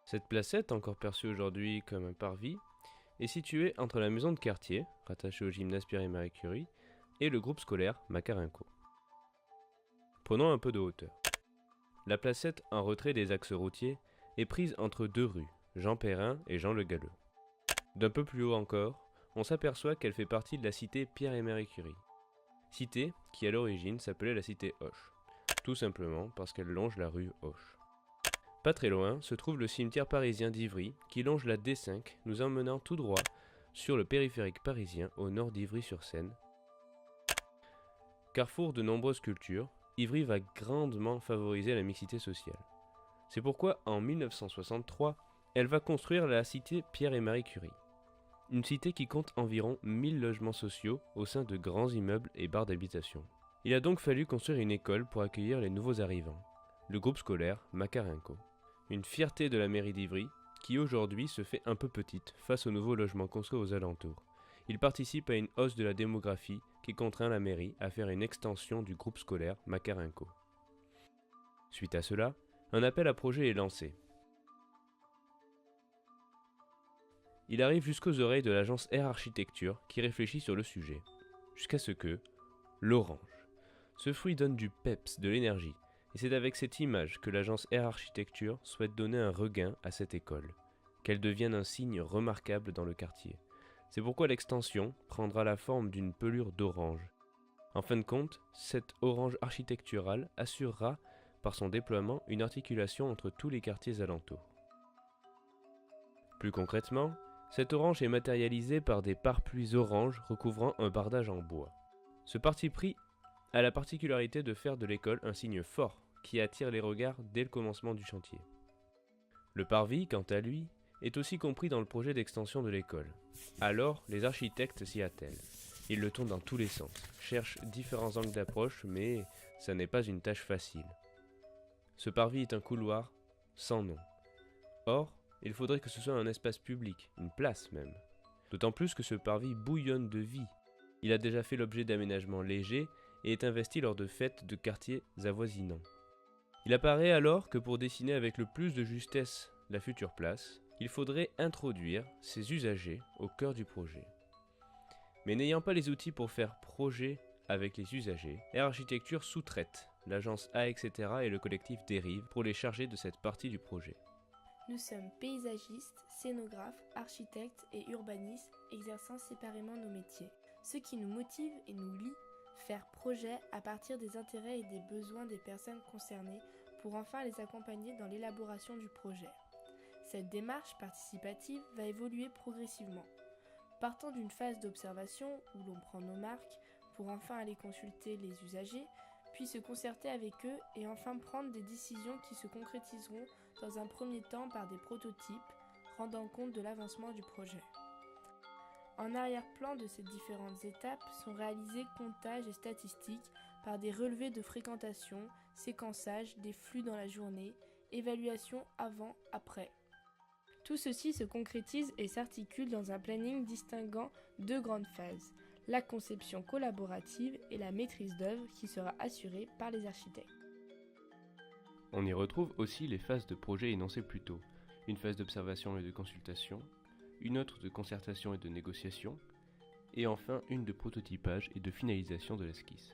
Cette placette, encore perçue aujourd'hui comme un parvis, est située entre la maison de quartier, rattachée au gymnase Pierre et Marie Curie, et le groupe scolaire Macarenco. Prenons un peu de hauteur. La placette, en retrait des axes routiers, est prise entre deux rues, Jean Perrin et Jean Le Galleux. D'un peu plus haut encore, on s'aperçoit qu'elle fait partie de la cité Pierre et Marie Curie. Cité qui à l'origine s'appelait la cité Hoche, tout simplement parce qu'elle longe la rue Hoche. Pas très loin se trouve le cimetière parisien d'Ivry qui longe la D5, nous emmenant tout droit sur le périphérique parisien au nord d'Ivry-sur-Seine. Carrefour de nombreuses cultures, Ivry va grandement favoriser la mixité sociale. C'est pourquoi en 1963, elle va construire la cité Pierre-et-Marie Curie. Une cité qui compte environ 1000 logements sociaux au sein de grands immeubles et barres d'habitation. Il a donc fallu construire une école pour accueillir les nouveaux arrivants, le groupe scolaire Macarenco. Une fierté de la mairie d'Ivry, qui aujourd'hui se fait un peu petite face aux nouveaux logements construits aux alentours. Il participe à une hausse de la démographie qui contraint la mairie à faire une extension du groupe scolaire Macarenco. Suite à cela, un appel à projet est lancé. Il arrive jusqu'aux oreilles de l'agence Air Architecture qui réfléchit sur le sujet. Jusqu'à ce que, l'orange. Ce fruit donne du peps, de l'énergie, et c'est avec cette image que l'agence Air Architecture souhaite donner un regain à cette école, qu'elle devienne un signe remarquable dans le quartier. C'est pourquoi l'extension prendra la forme d'une pelure d'orange. En fin de compte, cette orange architecturale assurera, par son déploiement, une articulation entre tous les quartiers alentours. Plus concrètement, cette orange est matérialisée par des pare-pluies oranges recouvrant un bardage en bois. Ce parti pris a la particularité de faire de l'école un signe fort qui attire les regards dès le commencement du chantier. Le parvis, quant à lui, est aussi compris dans le projet d'extension de l'école. Alors, les architectes s'y attellent. Ils le tournent dans tous les sens, cherchent différents angles d'approche, mais ça n'est pas une tâche facile. Ce parvis est un couloir sans nom. Or, il faudrait que ce soit un espace public, une place même. D'autant plus que ce parvis bouillonne de vie. Il a déjà fait l'objet d'aménagements légers et est investi lors de fêtes de quartiers avoisinants. Il apparaît alors que pour dessiner avec le plus de justesse la future place, il faudrait introduire ses usagers au cœur du projet. Mais n'ayant pas les outils pour faire projet avec les usagers, Air Architecture sous-traite l'agence A, etc. et le collectif Dérive pour les charger de cette partie du projet. Nous sommes paysagistes, scénographes, architectes et urbanistes exerçant séparément nos métiers. Ce qui nous motive et nous lie, faire projet à partir des intérêts et des besoins des personnes concernées pour enfin les accompagner dans l'élaboration du projet. Cette démarche participative va évoluer progressivement. Partant d'une phase d'observation où l'on prend nos marques pour enfin aller consulter les usagers, puis se concerter avec eux et enfin prendre des décisions qui se concrétiseront dans un premier temps par des prototypes, rendant compte de l'avancement du projet. En arrière-plan de ces différentes étapes sont réalisés comptages et statistiques par des relevés de fréquentation, séquençage des flux dans la journée, évaluation avant-après. Tout ceci se concrétise et s'articule dans un planning distinguant deux grandes phases, la conception collaborative et la maîtrise d'œuvre qui sera assurée par les architectes. On y retrouve aussi les phases de projet énoncées plus tôt, une phase d'observation et de consultation, une autre de concertation et de négociation, et enfin une de prototypage et de finalisation de l'esquisse.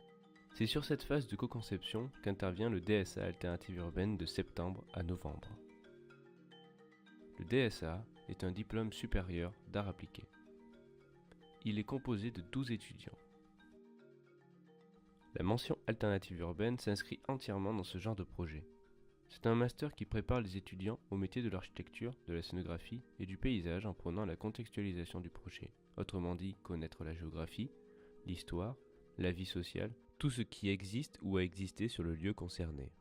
C'est sur cette phase de co-conception qu'intervient le DSA Alternative Urbaine de septembre à novembre. Le DSA est un diplôme supérieur d'art appliqué. Il est composé de 12 étudiants. La mention Alternative Urbaine s'inscrit entièrement dans ce genre de projet. C'est un master qui prépare les étudiants au métier de l'architecture, de la scénographie et du paysage en prenant la contextualisation du projet, autrement dit connaître la géographie, l'histoire, la vie sociale, tout ce qui existe ou a existé sur le lieu concerné.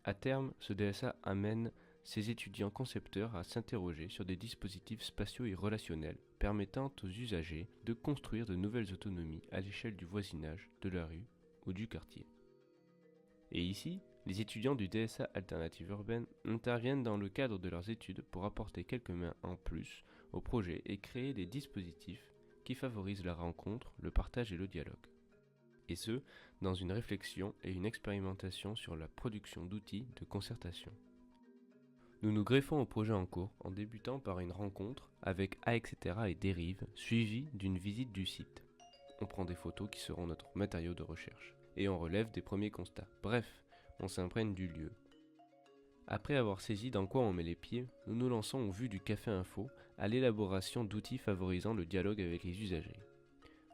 À terme, ce DSA amène ces étudiants concepteurs à s'interroger sur des dispositifs spatiaux et relationnels permettant aux usagers de construire de nouvelles autonomies à l'échelle du voisinage, de la rue ou du quartier. Et ici, les étudiants du DSA Alternative Urbaine interviennent dans le cadre de leurs études pour apporter quelques mains en plus au projet et créer des dispositifs qui favorisent la rencontre, le partage et le dialogue. Et ce, dans une réflexion et une expérimentation sur la production d'outils de concertation. Nous nous greffons au projet en cours en débutant par une rencontre avec A, etc. et Dérive, suivie d'une visite du site. On prend des photos qui seront notre matériau de recherche, et on relève des premiers constats. Bref, on s'imprègne du lieu. Après avoir saisi dans quoi on met les pieds, nous nous lançons au vu du Café Info à l'élaboration d'outils favorisant le dialogue avec les usagers.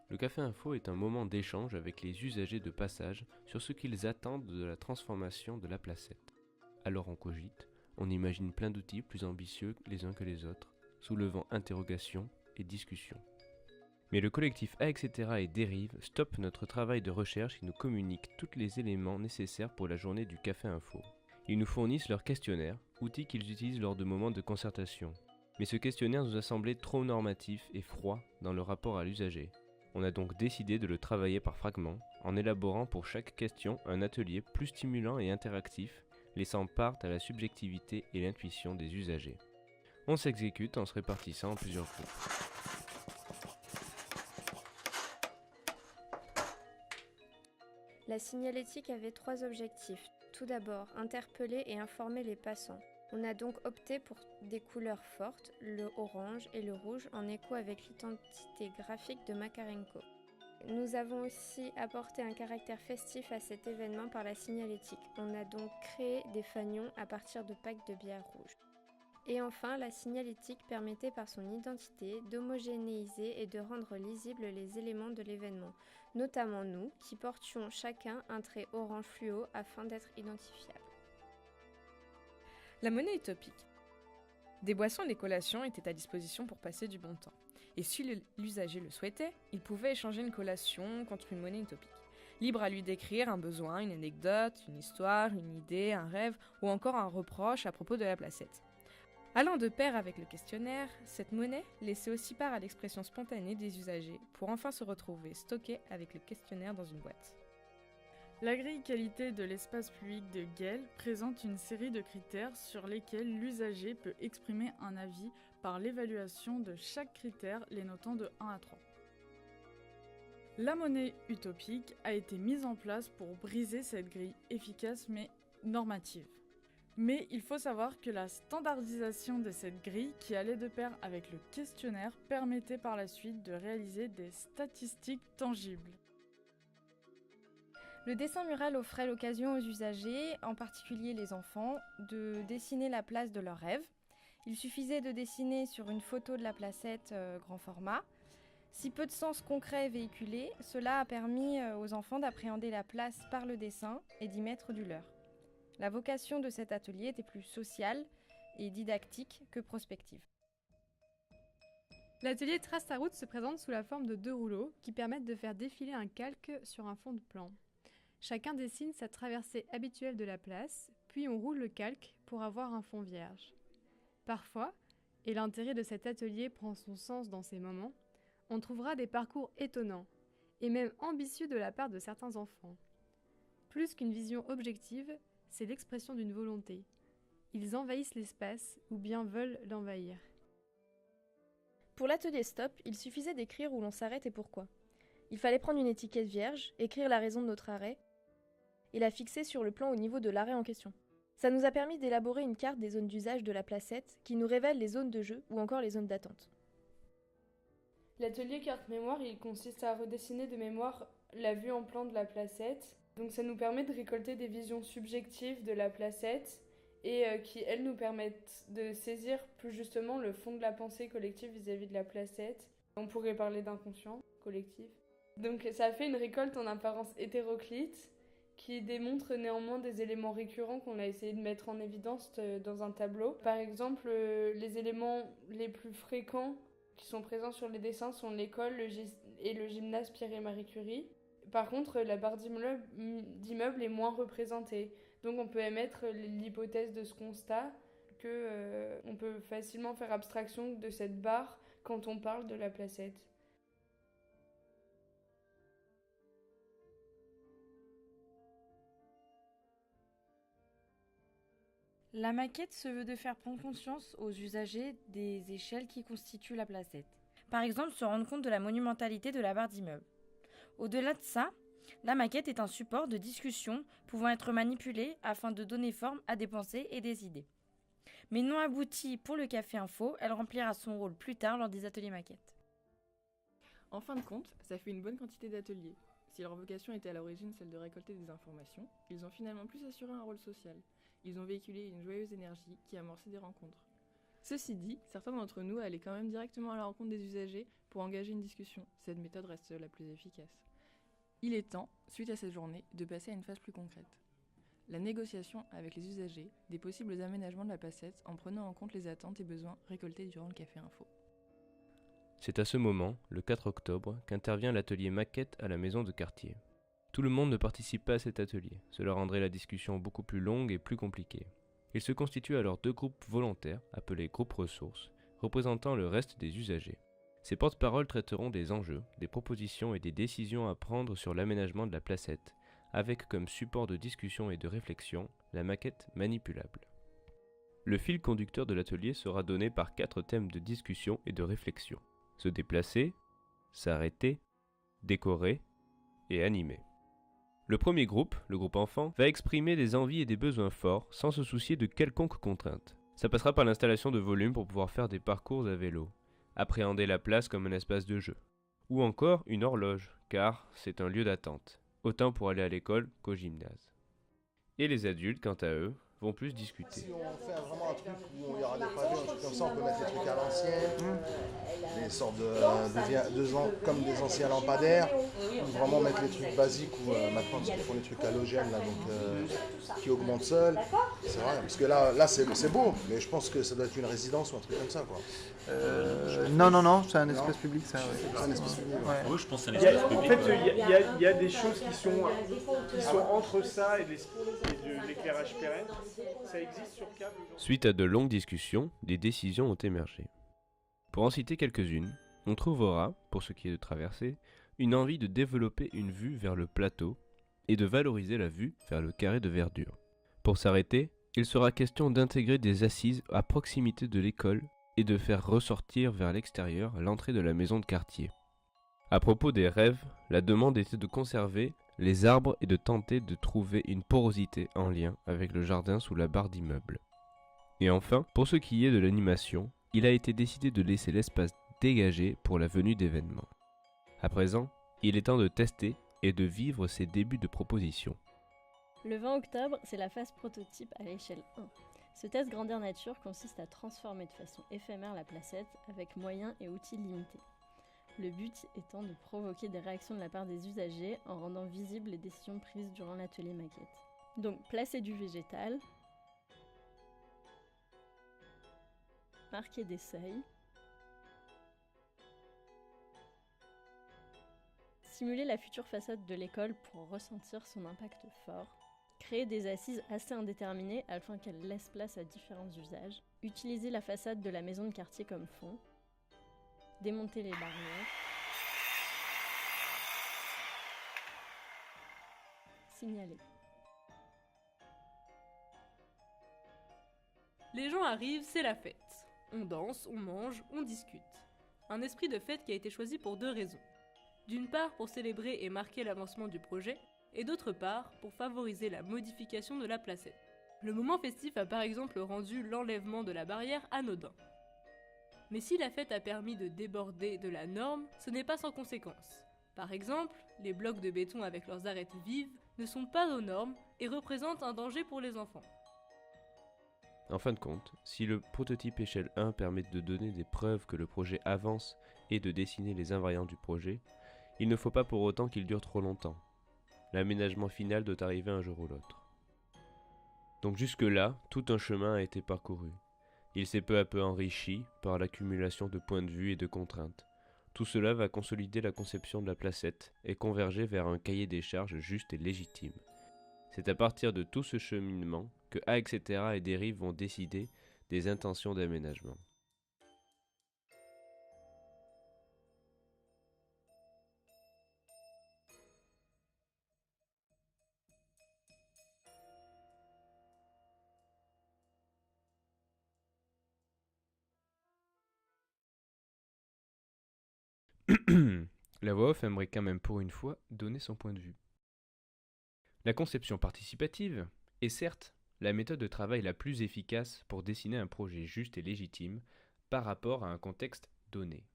Le Café Info est un moment d'échange avec les usagers de passage sur ce qu'ils attendent de la transformation de la placette. Alors on cogite, on imagine plein d'outils plus ambitieux les uns que les autres, soulevant interrogations et discussions. Mais le collectif A, etc. et Dérive stoppe notre travail de recherche et nous communique tous les éléments nécessaires pour la journée du Café Info. Ils nous fournissent leur questionnaire, outil qu'ils utilisent lors de moments de concertation. Mais ce questionnaire nous a semblé trop normatif et froid dans le rapport à l'usager. On a donc décidé de le travailler par fragments, en élaborant pour chaque question un atelier plus stimulant et interactif, laissant part à la subjectivité et l'intuition des usagers. On s'exécute en se répartissant en plusieurs groupes. La signalétique avait 3 objectifs. Tout d'abord, interpeller et informer les passants. On a donc opté pour des couleurs fortes, le orange et le rouge, en écho avec l'identité graphique de Makarenko. Nous avons aussi apporté un caractère festif à cet événement par la signalétique. On a donc créé des fanions à partir de packs de bière rouge. Et enfin, la signalétique permettait par son identité d'homogénéiser et de rendre lisibles les éléments de l'événement, notamment nous, qui portions chacun un trait orange fluo afin d'être identifiables. La monnaie utopique. Des boissons et des collations étaient à disposition pour passer du bon temps. Et si l'usager le souhaitait, il pouvait échanger une collation contre une monnaie utopique. Libre à lui d'écrire un besoin, une anecdote, une histoire, une idée, un rêve ou encore un reproche à propos de la placette. Allant de pair avec le questionnaire, cette monnaie laissait aussi part à l'expression spontanée des usagers pour enfin se retrouver stockés avec le questionnaire dans une boîte. La grille qualité de l'espace public de Gale présente une série de critères sur lesquels l'usager peut exprimer un avis par l'évaluation de chaque critère, les notant de 1 à 3. La monnaie utopique a été mise en place pour briser cette grille efficace mais normative. Mais il faut savoir que la standardisation de cette grille, qui allait de pair avec le questionnaire, permettait par la suite de réaliser des statistiques tangibles. Le dessin mural offrait l'occasion aux usagers, en particulier les enfants, de dessiner la place de leur rêve. Il suffisait de dessiner sur une photo de la placette grand format. Si peu de sens concret est véhiculé, cela a permis aux enfants d'appréhender la place par le dessin et d'y mettre du leur. La vocation de cet atelier était plus sociale et didactique que prospective. L'atelier Trace ta route se présente sous la forme de 2 rouleaux qui permettent de faire défiler un calque sur un fond de plan. Chacun dessine sa traversée habituelle de la place, puis on roule le calque pour avoir un fond vierge. Parfois, et l'intérêt de cet atelier prend son sens dans ces moments, on trouvera des parcours étonnants, et même ambitieux de la part de certains enfants. Plus qu'une vision objective, c'est l'expression d'une volonté. Ils envahissent l'espace ou bien veulent l'envahir. Pour l'atelier stop, il suffisait d'écrire où l'on s'arrête et pourquoi. Il fallait prendre une étiquette vierge, écrire la raison de notre arrêt et la fixer sur le plan au niveau de l'arrêt en question. Ça nous a permis d'élaborer une carte des zones d'usage de la placette qui nous révèle les zones de jeu ou encore les zones d'attente. L'atelier carte mémoire, il consiste à redessiner de mémoire la vue en plan de la placette. Donc ça nous permet de récolter des visions subjectives de la placette et qui, elles, nous permettent de saisir plus justement le fond de la pensée collective vis-à-vis de la placette. On pourrait parler d'inconscient collectif. Donc ça a fait une récolte en apparence hétéroclite qui démontre néanmoins des éléments récurrents qu'on a essayé de mettre en évidence dans un tableau. Par exemple, les éléments les plus fréquents qui sont présents sur les dessins sont l'école et le gymnase Pierre et Marie Curie. Par contre, la barre d'immeuble est moins représentée. Donc on peut émettre l'hypothèse de ce constat qu'on peut facilement faire abstraction de cette barre quand on parle de la placette. La maquette se veut de faire prendre conscience aux usagers des échelles qui constituent la placette. Par exemple, se rendre compte de la monumentalité de la barre d'immeuble. Au-delà de ça, la maquette est un support de discussion pouvant être manipulé afin de donner forme à des pensées et des idées. Mais non aboutie pour le Café Info, elle remplira son rôle plus tard lors des ateliers maquettes. En fin de compte, ça fait une bonne quantité d'ateliers. Si leur vocation était à l'origine celle de récolter des informations, ils ont finalement plus assuré un rôle social. Ils ont véhiculé une joyeuse énergie qui a amorcé des rencontres. Ceci dit, certains d'entre nous allaient quand même directement à la rencontre des usagers pour engager une discussion. Cette méthode reste la plus efficace. Il est temps, suite à cette journée, de passer à une phase plus concrète. La négociation avec les usagers des possibles aménagements de la placette en prenant en compte les attentes et besoins récoltés durant le Café Info. C'est à ce moment, le 4 octobre, qu'intervient l'atelier maquette à la maison de quartier. Tout le monde ne participe pas à cet atelier, cela rendrait la discussion beaucoup plus longue et plus compliquée. Il se constitue alors 2 groupes volontaires, appelés groupes ressources, représentant le reste des usagers. Ces porte-paroles traiteront des enjeux, des propositions et des décisions à prendre sur l'aménagement de la placette, avec comme support de discussion et de réflexion la maquette manipulable. Le fil conducteur de l'atelier sera donné par 4 thèmes de discussion et de réflexion. Se déplacer, s'arrêter, décorer et animer. Le premier groupe, le groupe enfant, va exprimer des envies et des besoins forts sans se soucier de quelconque contrainte. Ça passera par l'installation de volumes pour pouvoir faire des parcours à vélo, appréhender la place comme un espace de jeu, ou encore une horloge, car c'est un lieu d'attente, autant pour aller à l'école qu'au gymnase. Et les adultes, quant à eux, vont plus discuter. Si on fait vraiment un truc où il y aura des pavés, un truc comme ça, on peut mettre les trucs à l'ancienne, des sortes comme des anciens lampadaires, ou vraiment mettre les trucs basiques où maintenant ils font les trucs halogènes là, donc, qui augmentent seuls. C'est vrai, parce que là c'est beau, mais je pense que ça doit être une résidence ou un truc comme ça, quoi. Non, c'est un espace public, ça. Ouais. C'est un espace public. Ouais. Oui, je pense que c'est un espace public. En fait, il y a des choses qui sont entre ça et de l'éclairage pérenne. Ça existe sur câble. Suite à de longues discussions, des décisions ont émergé. Pour en citer quelques-unes, on trouvera, pour ce qui est de traverser, une envie de développer une vue vers le plateau et de valoriser la vue vers le carré de verdure. Pour s'arrêter, il sera question d'intégrer des assises à proximité de l'école et de faire ressortir vers l'extérieur l'entrée de la maison de quartier. À propos des rêves, la demande était de conserver les arbres et de tenter de trouver une porosité en lien avec le jardin sous la barre d'immeuble. Et enfin, pour ce qui est de l'animation, il a été décidé de laisser l'espace dégagé pour la venue d'événements. À présent, il est temps de tester et de vivre ces débuts de propositions. Le 20 octobre, c'est la phase prototype à l'échelle 1. Ce test grandeur nature consiste à transformer de façon éphémère la placette avec moyens et outils limités. Le but étant de provoquer des réactions de la part des usagers en rendant visibles les décisions prises durant l'atelier maquette. Donc placer du végétal, marquer des seuils, simuler la future façade de l'école pour ressentir son impact fort, créer des assises assez indéterminées afin qu'elles laissent place à différents usages, utiliser la façade de la maison de quartier comme fond, démonter les barrières, signaler. Les gens arrivent, c'est la fête. On danse, on mange, on discute. Un esprit de fête qui a été choisi pour 2 raisons. D'une part pour célébrer et marquer l'avancement du projet, et d'autre part pour favoriser la modification de la placette. Le moment festif a par exemple rendu l'enlèvement de la barrière anodin. Mais si la fête a permis de déborder de la norme, ce n'est pas sans conséquence. Par exemple, les blocs de béton avec leurs arêtes vives ne sont pas aux normes et représentent un danger pour les enfants. En fin de compte, si le prototype échelle 1 permet de donner des preuves que le projet avance et de dessiner les invariants du projet, il ne faut pas pour autant qu'il dure trop longtemps. L'aménagement final doit arriver un jour ou l'autre. Donc jusque-là, tout un chemin a été parcouru. Il s'est peu à peu enrichi par l'accumulation de points de vue et de contraintes. Tout cela va consolider la conception de la placette et converger vers un cahier des charges juste et légitime. C'est à partir de tout ce cheminement que A, etc. et Dérive vont décider des intentions d'aménagement. La voix off aimerait quand même pour une fois donner son point de vue. La conception participative est certes la méthode de travail la plus efficace pour dessiner un projet juste et légitime par rapport à un contexte donné.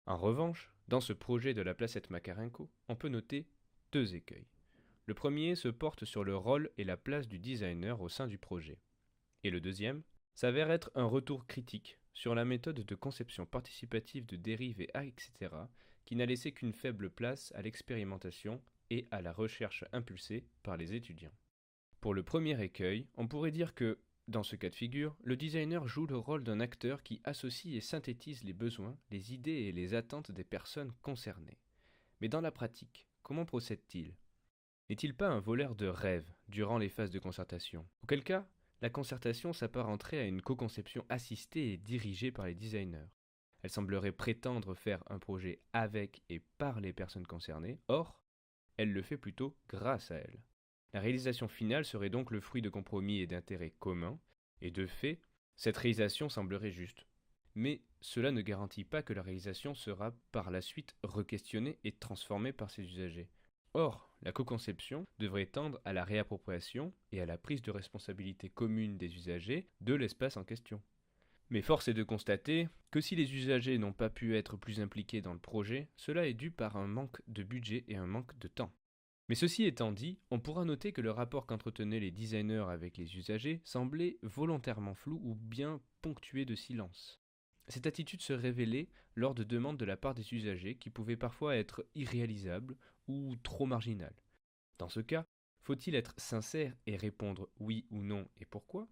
En revanche, dans ce projet de la placette Makarenko, on peut noter 2 écueils. Le premier se porte sur le rôle et la place du designer au sein du projet. Et le deuxième s'avère être un retour critique sur la méthode de conception participative de dérives et etc., qui n'a laissé qu'une faible place à l'expérimentation et à la recherche impulsée par les étudiants. Pour le premier écueil, on pourrait dire que, dans ce cas de figure, le designer joue le rôle d'un acteur qui associe et synthétise les besoins, les idées et les attentes des personnes concernées. Mais dans la pratique, comment procède-t-il ? N'est-il pas un voleur de rêves durant les phases de concertation ? Auquel cas, la concertation s'apparenterait à une co-conception assistée et dirigée par les designers. Elle semblerait prétendre faire un projet avec et par les personnes concernées, or, elle le fait plutôt grâce à elles. La réalisation finale serait donc le fruit de compromis et d'intérêts communs, et de fait, cette réalisation semblerait juste. Mais cela ne garantit pas que la réalisation sera par la suite requestionnée et transformée par ses usagers. Or, la co-conception devrait tendre à la réappropriation et à la prise de responsabilité commune des usagers de l'espace en question. Mais force est de constater que si les usagers n'ont pas pu être plus impliqués dans le projet, cela est dû par un manque de budget et un manque de temps. Mais ceci étant dit, on pourra noter que le rapport qu'entretenaient les designers avec les usagers semblait volontairement flou ou bien ponctué de silence. Cette attitude se révélait lors de demandes de la part des usagers qui pouvaient parfois être irréalisables ou trop marginales. Dans ce cas, faut-il être sincère et répondre oui ou non et pourquoi ?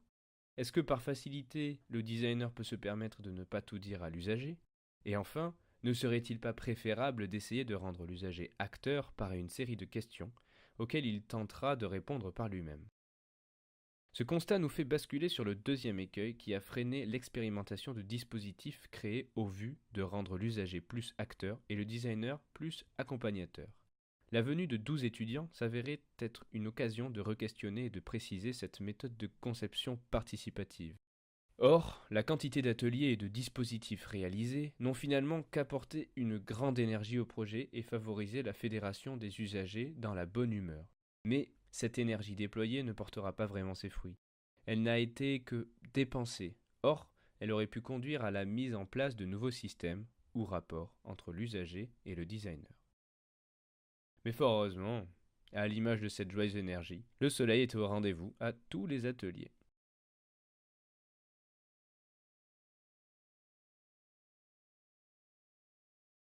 Est-ce que par facilité, le designer peut se permettre de ne pas tout dire à l'usager ? Et enfin, ne serait-il pas préférable d'essayer de rendre l'usager acteur par une série de questions auxquelles il tentera de répondre par lui-même ? Ce constat nous fait basculer sur le deuxième écueil qui a freiné l'expérimentation de dispositifs créés au vu de rendre l'usager plus acteur et le designer plus accompagnateur. La venue de 12 étudiants s'avérait être une occasion de re-questionner et de préciser cette méthode de conception participative. Or, la quantité d'ateliers et de dispositifs réalisés n'ont finalement qu'apporté une grande énergie au projet et favorisé la fédération des usagers dans la bonne humeur. Mais cette énergie déployée ne portera pas vraiment ses fruits. Elle n'a été que dépensée. Or, elle aurait pu conduire à la mise en place de nouveaux systèmes ou rapports entre l'usager et le designer. Mais fort heureusement, à l'image de cette joyeuse énergie, le soleil était au rendez-vous à tous les ateliers.